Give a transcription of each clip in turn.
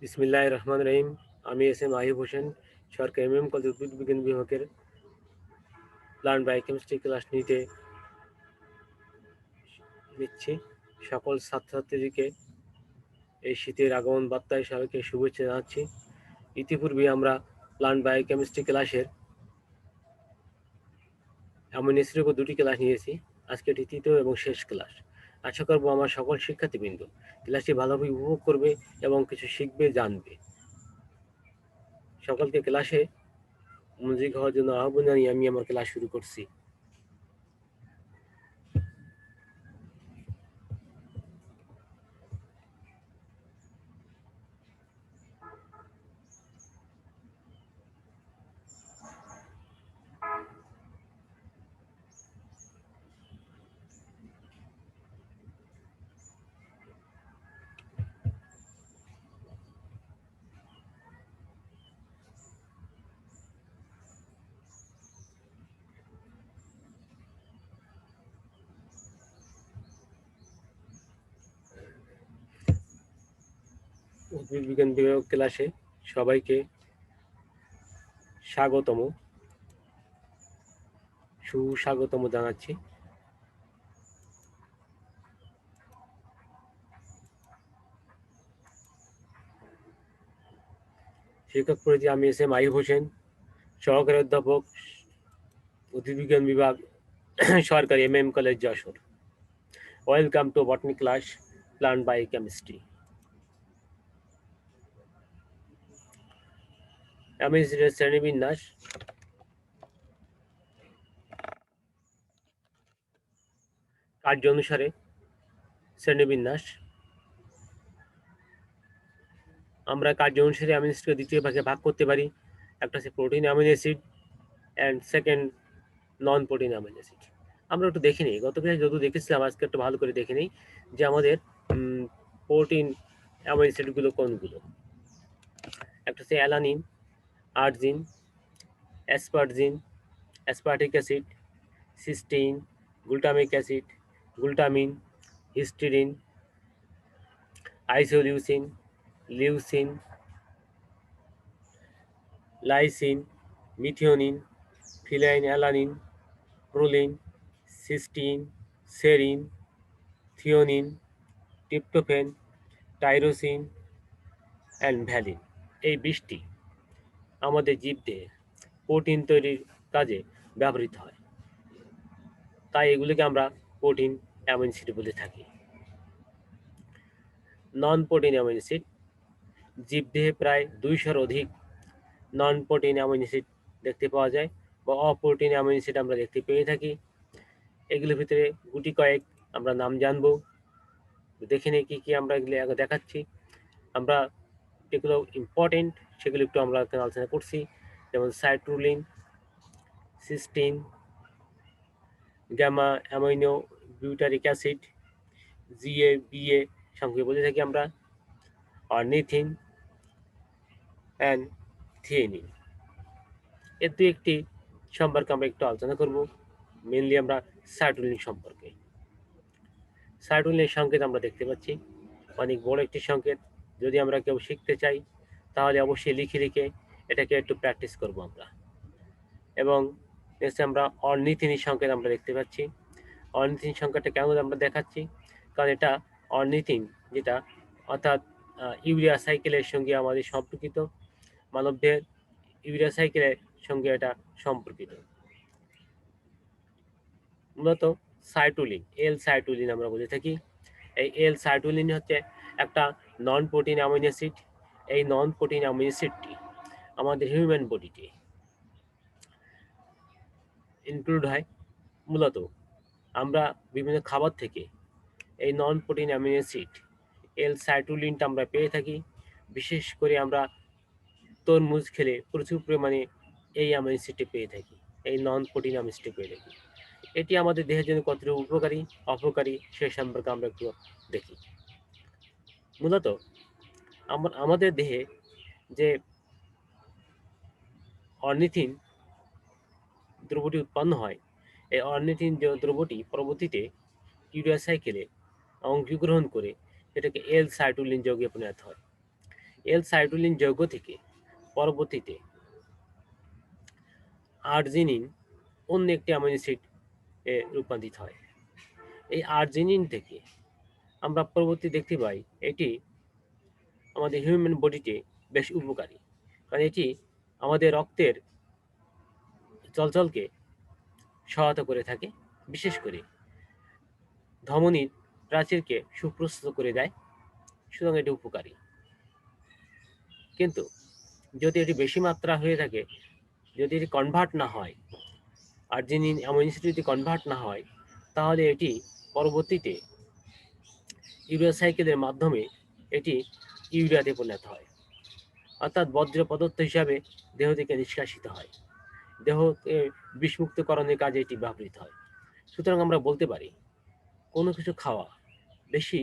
বিসমিল্লাহির রহমানির রহিম। আমি এস.এম. আহিব হোসেন, সরকারি এম.এম. কলেজ উদ্ভিদ বিজ্ঞান বিভাগের প্লান্ট বায়োকেমিস্ট্রি ক্লাস নিচ্ছি। সকল ছাত্রছাত্রীদেরকে এই শীতের আগমন বার্তায় সবাইকে শুভেচ্ছা জানাচ্ছি। ইতিপূর্বে আমরা প্লান্ট বায়োকেমিস্ট্রি ক্লাসের অ্যামিনো অ্যাসিডের উপর 2টি ক্লাস নিয়েছি। আজকে এটি তৃতীয় এবং শেষ ক্লাস। আশা করব আমার সকল শিক্ষার্থীবৃন্দ ক্লাসটি ভালোভাবে উপভোগ করবে এবং কিছু শিখবে, জানবে। সকলকে ক্লাসে মনোযোগী হওয়ার জন্য আহ্বান জানিয়ে আমি আমার ক্লাস শুরু করছি। উদ্ভিদ বিজ্ঞান বিভাগ ক্লাসে সবাইকে সুস্বাগতম জানাচ্ছি। শিক্ষক পরিচয়: আমি এস.এম. আহিব হোসেন, সহকারী অধ্যাপক, উদ্ভিদ বিজ্ঞান বিভাগ, সরকারি MM. College, Jessore. Welcome to botany class, plant biochemistry. Amino অ্যাসিডের শ্রেণীবিন্যাস: কার্য অনুসারে শ্রেণীবিন্যাস। আমরা কার্য অনুসারে অ্যামিনো অ্যাসিডকে দ্বিতীয় ভাগে ভাগ করতে পারি। একটা হচ্ছে protein amino acid and second non protein amino acid. আমরা একটু দেখে নিই, গত ক্লাসে যত দেখেছিলাম আজকে একটু ভালো করে দেখে নিই যে আমাদের প্রোটিন অ্যামিনো অ্যাসিডগুলো কোনগুলো। একটা হচ্ছে alanine, arginine, asparagine, aspartic acid, cystine, glutamic acid, glutamine, histidine, isoleucine, leucine, lysine, methionine, phenylalanine, proline, cystine, serine, threonine, tryptophan, tyrosine and valine. এই 20টি আমাদের জীবদেহে প্রোটিন তৈরির কাজে ব্যবহৃত হয়, তাই এগুলিকে আমরা প্রোটিন অ্যামিনো অ্যাসিড বলে থাকি। নন প্রোটিন অ্যামিনো অ্যাসিড: জীবদেহে প্রায় 200-র অধিক নন প্রোটিন অ্যামিনো অ্যাসিড দেখতে পাওয়া যায় বা অপ্রোটিন অ্যামিনো অ্যাসিড আমরা দেখতে পেয়ে থাকি। এগুলোর ভিতরে গুটি কয়েক আমরা নাম জানবো, দেখে নিই কী কী আমরা এগুলো আগে দেখাচ্ছি। আমরা যেগুলো ইম্পর্টেন্ট সেগুলো একটু আমরা এখানে আলোচনা করছি, যেমন citrulline, cystine, gamma amino butyric acid, GABA সংক্ষেপে বলে থাকি আমরা, অর্নিথিন অ্যান্ড থিয়েনিন। এর দু একটি সম্পর্কে আমরা একটু আলোচনা করব। মেনলি আমরা সাইট্রুলিন সম্পর্কে। সাইট্রুলিনের সংকেত আমরা দেখতে পাচ্ছি, অনেক বড় একটি সংকেত। যদি আমরা কেউ শিখতে চাই তাহলে অবশ্যই লিখে লিখে এটাকে একটু প্র্যাকটিস করব আমরা। এবং নেক্সট আমরা অর্নিথিনের সংকেত আমরা দেখতে পাচ্ছি। অর্নিথিন সংকেতটা কেন আমরা দেখাচ্ছি, কারণ এটা অর্নিথিন যেটা অর্থাৎ ইউরিয়া সাইকেলের সঙ্গে আমাদের সম্পর্কিত, মানবদেহের ইউরিয়া সাইকেলের সঙ্গে এটা সম্পর্কিত। মূলত সাইটুলিন, এল সাইটুলিন আমরা বলে থাকি। এই এল সাইটুলিন হচ্ছে একটা নন প্রোটিন অ্যামিনো অ্যাসিড। এই নন প্রোটিন অ্যামিনো অ্যাসিডটি আমাদের হিউম্যান বডিতে ইনক্লুড হয়। মূলত আমরা বিভিন্ন খাবার থেকে এই non protein amino acid L সাইটুলিনটা আমরা পেয়ে থাকি। বিশেষ করে আমরা তরমুজ খেলে প্রচুর পরিমাণে এই অ্যামিনো অ্যাসিডটি পেয়ে থাকি, এই নন প্রোটিন অ্যামিনো অ্যাসিডটি পেয়ে থাকি। এটি আমাদের দেহের জন্য কতটা উপকারী অপকারী সে সম্পর্কে আমরা একটু দেখি। মূলত আমাদের দেহে যে অর্নিথিন দ্রব্যটি উৎপন্ন হয়, এই অর্নিথিন যে দ্রব্যটি পরবর্তীতে ইউরিয়া সাইকেলে অংশগ্রহণ করে এটাকে এল সাইটুলিন যৌগে পরিণত হয়। এল সাইটোলিন যৌগ থেকে পরবর্তীতে আর্জিনিন অন্য একটি অ্যামিনো অ্যাসিড রূপান্তরিত হয়। এই আর্জিনিন থেকে আমরা পরবর্তী দেখতে পাই এটি আমাদের হিউম্যান বডিতে বেশ উপকারী, কারণ এটি আমাদের রক্তের চলাচলকে সহায়তা করে থাকে, বিশেষ করে ধমনীর প্রাচীরকে সুপ্রস্তুত করে দেয়, সুতরাং এটি উপকারী। কিন্তু যদি এটি বেশি মাত্রা হয়ে থাকে, যদি এটি কনভার্ট না হয়, আর্জিনিন অ্যামিনো অ্যাসিড যদি কনভার্ট না হয়, তাহলে এটি পরবর্তীতে ইউরিয়া সাইকেলের মাধ্যমে এটি ইউরিয়াতে পরিণত হয়, অর্থাৎ বজ্র পদার্থ হিসাবে দেহ থেকে নিষ্কাশিত হয়, দেহকে বিষমুক্তকরণের কাজে এটি ব্যবহৃত হয়। সুতরাং আমরা বলতে পারি কোনো কিছু বেশি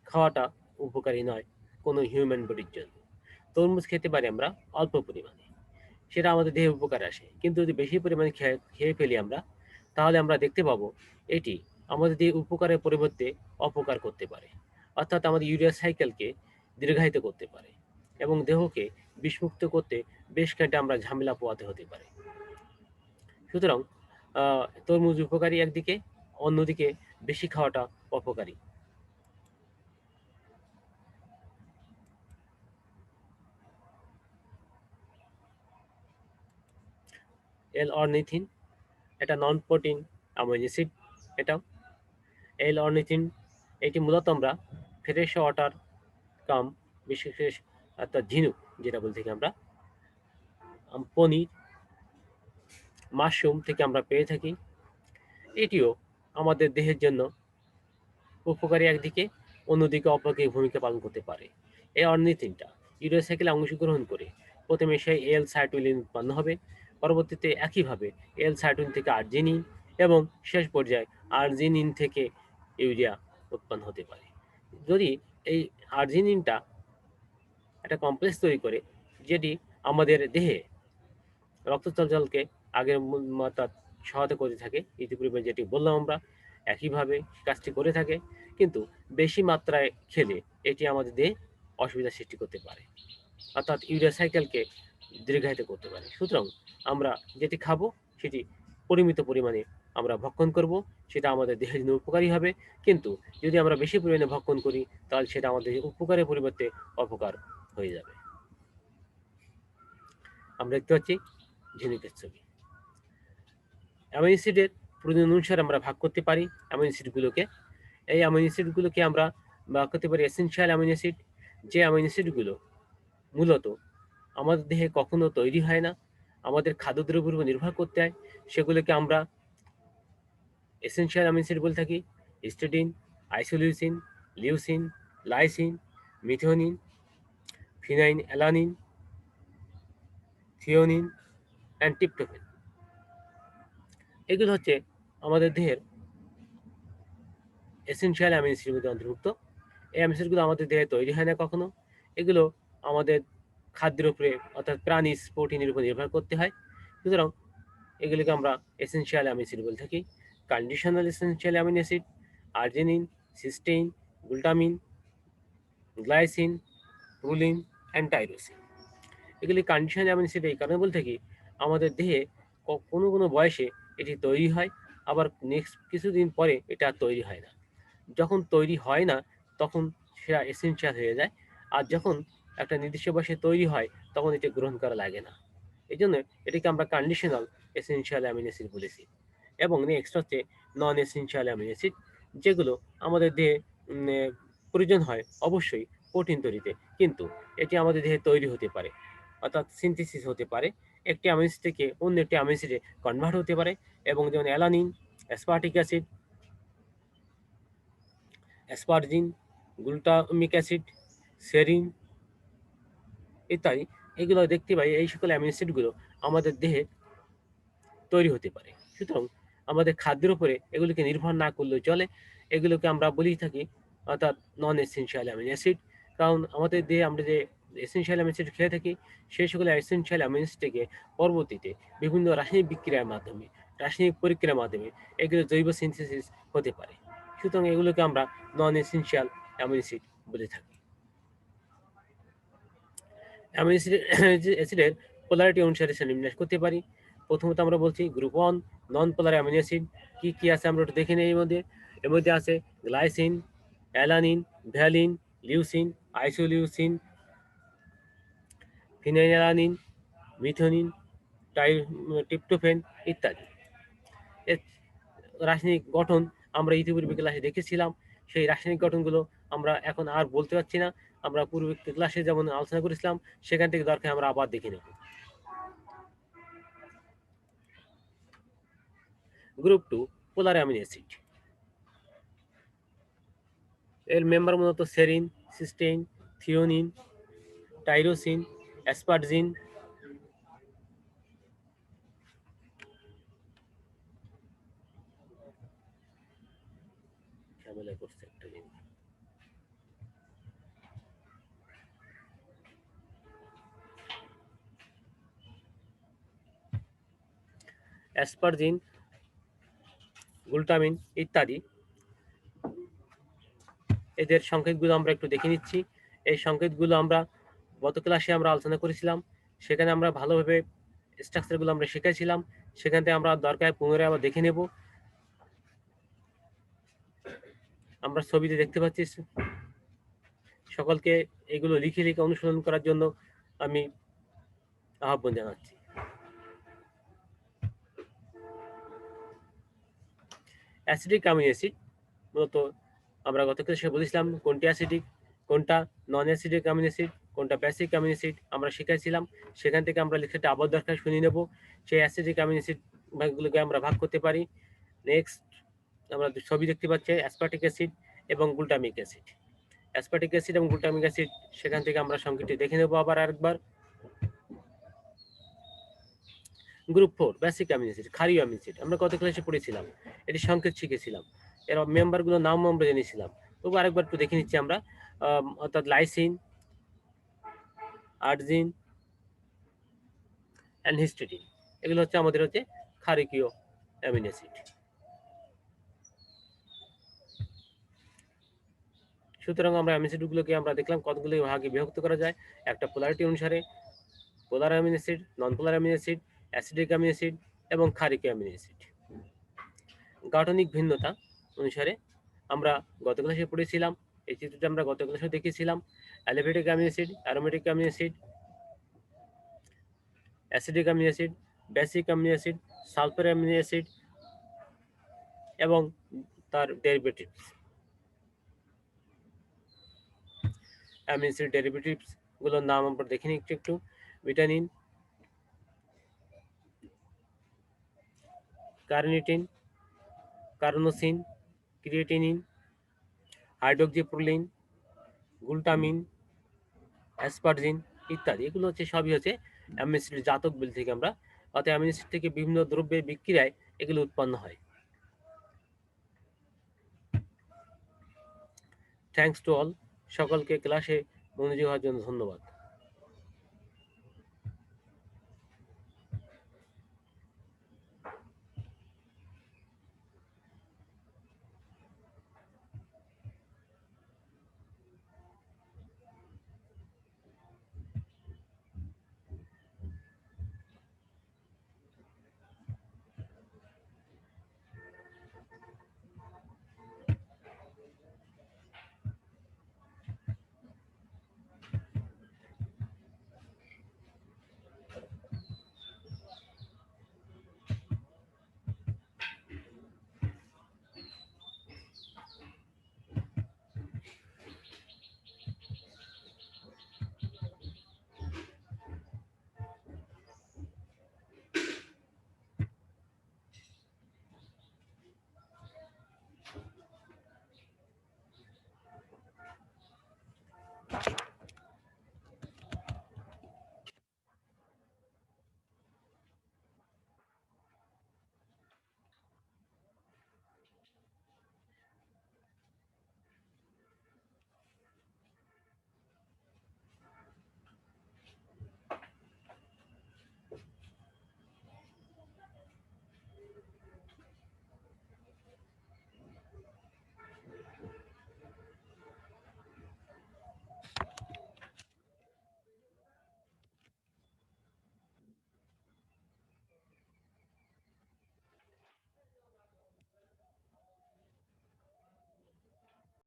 খাওয়াটা উপকারী নয় কোনো হিউম্যান বডির জন্য। তরমুজ খেতে পারি আমরা অল্প পরিমাণে, সেটা আমাদের দেহে উপকার আসে, কিন্তু যদি বেশি পরিমাণে খেয়ে ফেলি আমরা, তাহলে আমরা দেখতে পাবো এটি আমাদের দেহে উপকারের পরিবর্তে অপকার করতে পারে, অর্থাৎ আমাদের ইউরিয়া সাইকেলকে দীর্ঘায়িত করতে পারে এবং দেহকে বিষমুক্ত করতে বেশ কয়েকটা আমরা ঝামেলা পোহাতে হতে পারে। সুতরাং তরমুজ উপকারী একদিকে, অন্যদিকে বেশি খাওয়াটা অপকারী। এল অর্নিথিন এটা নন প্রোটিন অ্যামিনো অ্যাসিড। এটাও এল অর্নিথিন এটি মূলত আমরা ফ্রেশ ওয়াটার কাম, বিশেষ অর্থাৎ ঝিনুক যেটা বলতে আমরা পনির, মাশরুম থেকে আমরা পেয়ে থাকি। এটিও আমাদের দেহের জন্য উপকারী একদিকে, অন্যদিকে অপকারী ভূমিকা পালন করতে পারে। এই অর্নিথিনটা ইউরিয়া সাইকেলে অংশগ্রহণ করে প্রথমে সেই এল সাইটোলিন উৎপন্ন হবে, পরবর্তীতে একইভাবে এল সাইটোলিন থেকে আর্জিনিন এবং শেষ পর্যায়ে আর্জিনিন থেকে ইউরিয়া উৎপন্ন হতে পারে। যদি এই আর্জিনিনটা একটা কমপ্লেক্স তৈরি করে, যেটি আমাদের দেহে রক্ত চলাচলকে আগের অর্থাৎ সহায়তা করে থাকে, ইতিপূর্বে যেটি বললাম আমরা, একইভাবে কাজটি করে থাকে, কিন্তু বেশি মাত্রায় খেলে এটি আমাদের দেহে অসুবিধা সৃষ্টি করতে পারে, অর্থাৎ ইউরিয়া সাইকেলকে দীর্ঘায়িত করতে পারে। সুতরাং আমরা যেটি খাবো সেটি পরিমিত পরিমাণে আমরা ভক্ষণ করব, সেটা আমাদের দেহের জন্য উপকারী হবে। কিন্তু যদি আমরা বেশি পরিমাণে ভক্ষণ করি, তাহলে সেটা আমাদের উপকারের পরিবর্তে অপকার হয়ে যাবে। আমরা দেখতে পাচ্ছি ঝিনুকের ছবি। অ্যামিনো অ্যাসিডের প্রয়োজন অনুসারে আমরা ভাগ করতে পারি অ্যামিনো অ্যাসিডগুলোকে। এই অ্যামিনো অ্যাসিডগুলোকে আমরা ভাগ করতে পারি এসেনশিয়াল অ্যামিনো অ্যাসিড, যে অ্যামিনো অ্যাসিডগুলো মূলত আমাদের দেহে কখনো তৈরি হয় না, আমাদের খাদ্যদ্রব্যের উপর নির্ভর করতে হয়, সেগুলোকে আমরা এসেনশিয়াল অ্যামিনো অ্যাসিড বলে থাকি। Histidine, isoleucine, leucine, lysine, methionine, phenylalanine, threonine and tryptophan. এগুলো হচ্ছে আমাদের দেহের এসেনশিয়াল অ্যামিনো অ্যাসিডের মধ্যে অন্তর্ভুক্ত। এই অ্যামিনো অ্যাসিডগুলো আমাদের দেহে তৈরি হয় না কখনো, এগুলো আমাদের খাদ্যের উপরে অর্থাৎ প্রাণীজ প্রোটিনের উপর নির্ভর করতে হয়। সুতরাং এগুলিকে আমরা এসেনশিয়াল অ্যামিনো অ্যাসিড বলে থাকি। Conditional essential amino acid arginine, cysteine, glutamine, glycine, proline and tyrosine. এগুলি কন্ডিশনাল অ্যামিনো অ্যাসিড এই কারণে বলে থাকি, আমাদের দেহে কোনো কোনো বয়সে এটি তৈরি হয়, আবার নেক্সট কিছুদিন পরে এটা আর তৈরি হয় না। যখন তৈরি হয় না তখন সেটা এসেনশিয়াল হয়ে যায়, আর যখন একটা নির্দিষ্ট বয়সে তৈরি হয় তখন এটি গ্রহণ করা লাগে না। এই জন্য এটাকে আমরা কন্ডিশনাল এসেনশিয়াল অ্যামিনো অ্যাসিড বলেছি। এবং নেক্সট হচ্ছে নন এসেনশিয়াল অ্যামিনো অ্যাসিড, যেগুলো আমাদের দেহে প্রয়োজন হয় অবশ্যই প্রোটিন তৈরিতে, কিন্তু এটি আমাদের দেহে তৈরি হতে পারে, অর্থাৎ সিনথেসিস হতে পারে, একটি অ্যামিনো অ্যাসিড থেকে অন্য একটি অ্যামিনো অ্যাসিডে কনভার্ট হতে পারে। এবং যেমন alanine, aspartic acid, asparagine, glutamic acid, serine ইত্যাদি, এগুলো দেখতে পাই। এই সকল অ্যামিনো অ্যাসিডগুলো আমাদের দেহে তৈরি হতে পারে। সুতরাং আমাদের খাদ্যের উপরে এগুলোকে নির্ভর না করলেও চলে, এগুলোকে আমরা বলেই থাকি অর্থাৎ নন এসেনশিয়াল অ্যামিনো অ্যাসিড। কারণ আমাদের দেহে আমরা যে এসেনশিয়াল অ্যামিনো অ্যাসিড খেয়ে থাকি, সেই সকল এসেনশিয়াল অ্যামিনো অ্যাসিডকে পরবর্তীতে বিভিন্ন রাসায়নিক বিক্রিয়ার মাধ্যমে, রাসায়নিক পরীক্ষার মাধ্যমে এগুলো জৈব সিনথেসিস হতে পারে। সুতরাং এগুলোকে আমরা নন এসেনশিয়াল অ্যামিনো অ্যাসিড বলে থাকি। অ্যামিনো অ্যাসিডের পোলারিটি অনুসারে শ্রেণীবিন্যাস করতে পারি। প্রথমত আমরা বলছি গ্রুপ 1 নন পোলার অ্যামিনো অ্যাসিড কি কি আছে আমরা একটু দেখে নিই। এর মধ্যে আছে glycine, alanine, valine, leucine, isoleucine, phenylalanine, methionine, tryptophan ইত্যাদি। এর রাসায়নিক গঠন আমরা ইতিপূর্বে ক্লাসে দেখেছিলাম। সেই রাসায়নিক গঠনগুলো আমরা এখন আর বলতে পারছি না। আমরা পূর্ববর্তী ক্লাসে যেমন আলোচনা করেছিলাম সেখান থেকে দরকার আমরা আবার দেখে নেব। গ্রুপ 2 পোলার অ্যামিনো অ্যাসিড। এর মেম্বার মূলত সেরিন, সিস্টেইন, থিওনিন, টাইরোসিন, অ্যাসপারজিন, ঝামেলা করছে একটা জিনিস। অ্যাসপারজিন, গ্লুটামিন ইত্যাদি। এদের সংকেতগুলো আমরা একটু দেখে নিচ্ছি। এই সংকেতগুলো আমরা গত ক্লাসে আমরা আলোচনা করেছিলাম। সেখানে আমরা ভালোভাবে স্ট্রাকচারগুলো আমরা শিখেছিলাম। সেখান থেকে আমরা দরকার পুনরায় আবার দেখে নেব। আমরা ছবিতে দেখতে পাচ্ছি। সকলকে এগুলো লিখে লিখে অনুসরণ করার জন্য আমি আহ্বান জানাচ্ছি। অ্যাসিডিক অ্যামিনো অ্যাসিড মূলত আমরা গত ক্লাসে বলেছিলাম কোনটি অ্যাসিডিক, কোনটা নন অ্যাসিডিক অ্যামিনো অ্যাসিড, কোনটা বেসিক অ্যামিনো অ্যাসিড আমরা শিখেছিলাম। সেখান থেকে আমরা লিখেটা আবার দরকার শুনে নেব। সেই অ্যাসিডিক অ্যামিনো অ্যাসিড ভাগগুলোকে আমরা ভাগ করতে পারি। নেক্সট আমরা ছবি দেখতে পাচ্ছি অ্যাসপার্টিক অ্যাসিড এবং গ্লুটামিক অ্যাসিড। অ্যাসপার্টিক অ্যাসিড এবং গ্লুটামিক অ্যাসিড সেখান থেকে আমরা সংকেতটি দেখে নেব আবার আরেকবার। গ্রুপ 4 বেসিক অ্যামিনো অ্যাসিড, ক্ষারীয় অ্যামিনো অ্যাসিড আমরা গত ক্লাসে পড়েছিলাম। এটি সংকেত শিখেছিলাম। এর মেম্বারগুলোর নাম আমরা জেনেছিলাম। তবু আরেকবার একটু দেখে নিচ্ছি আমরা। অর্থাৎ লাইসিন, আর্জিন অ্যান্ড হিস্টিডিন, এগুলো হচ্ছে আমাদের ক্ষারকীয় অ্যামিনো অ্যাসিড। সুতরাং আমরা অ্যামিনো অ্যাসিডগুলোকে আমরা দেখলাম কতগুলো ভাগে বিভক্ত করা যায় একটা পোলারিটি অনুসারে: polar amino acid, non polar amino acid, acidic amino acid এবং ক্ষারকীয় অ্যামিনো অ্যাসিড। গাঠনিক ভিন্নতা অনুসারে আমরা গত ক্লাসে পড়েছিলাম। এই চিত্রটা আমরা গত ক্লাসে দেখেছিলাম। Aliphatic amino acid, aromatic amino acid, acidic amino acid, basic amino acid, sulphur amino acid এবং তার ডেরিভেটিভস। অ্যামিনো অ্যাসিড ডেরিভেটিভস গুলোর নাম আমরা দেখে নিচ্ছি একটু। Vitamin, carnitine, carnosine, creatinine, হাইড্রোক্সিপ্রোলিন, glutamine, অ্যাসপারজিন ইত্যাদি। এগুলো সবই অ্যামিনো অ্যাসিডের জাতক বলি থেকে আমরা, অর্থাৎ অ্যামিনো অ্যাসিড থেকে বিভিন্ন দ্রব্যের বিক্রিয়ায় এগুলো উৎপন্ন হয়। থ্যাঙ্কস টু অল, সকলকে ক্লাসে মনোযোগ হওয়ার জন্য ধন্যবাদ।